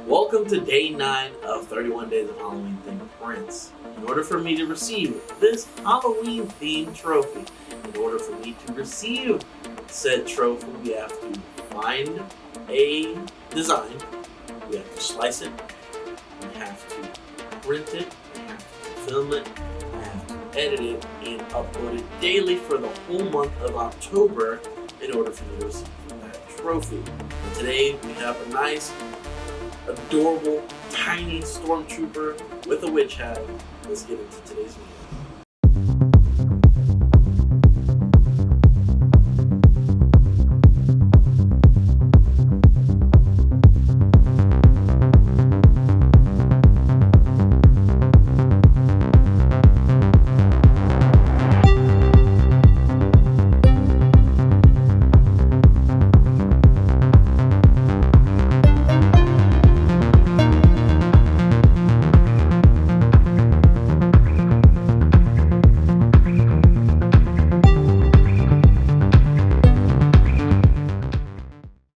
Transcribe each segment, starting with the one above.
Welcome to day 9 of 31 Days of Halloween Themed Prints. In order for me to receive this Halloween themed trophy, in order for me to receive said trophy, we have to find a design, we have to slice it, we have to print it, we have to film it, we have to edit it, and upload it daily for the whole month of October in order for me to receive that trophy. And today we have a nice, adorable, tiny stormtrooper with a witch hat. Let's get into today's video.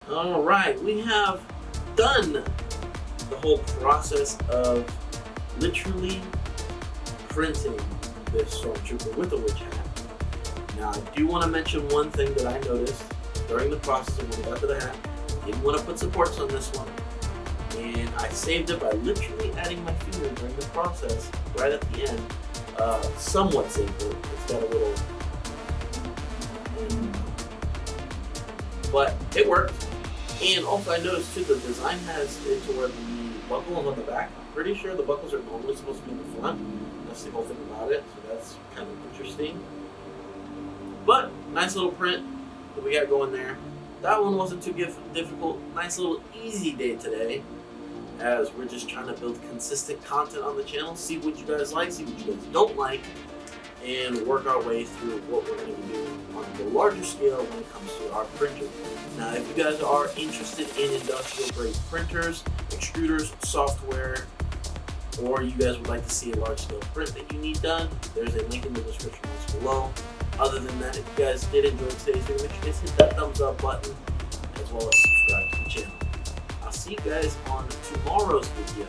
Alright, we have done the whole process of literally printing this stormtrooper with a witch hat. Now, I do want to mention one thing that I noticed during the process when we got to the hat. I didn't want to put supports on this one, and I saved it by literally adding my finger during the process right at the end. Somewhat saved it. It's got a little, but it worked. And also I noticed too, the design has it to where the buckle is on the back. I'm pretty sure the buckles are normally supposed to be in the front. That's the whole thing about it, so that's kind of interesting. But nice little print that we got going there. That one wasn't too difficult. Nice little easy day today, as we're just trying to build consistent content on the channel, see what you guys like, see what you guys don't like, and work our way through what we're going to be doing on the larger scale when it comes to our printer. Now, if you guys are interested in industrial grade printers, extruders, software, or you guys would like to see a large scale print that you need done, there's a link in the description box below. Other than that, if you guys did enjoy today's video, make sure you guys hit that thumbs up button as well as subscribe to the channel. I'll see you guys on tomorrow's video.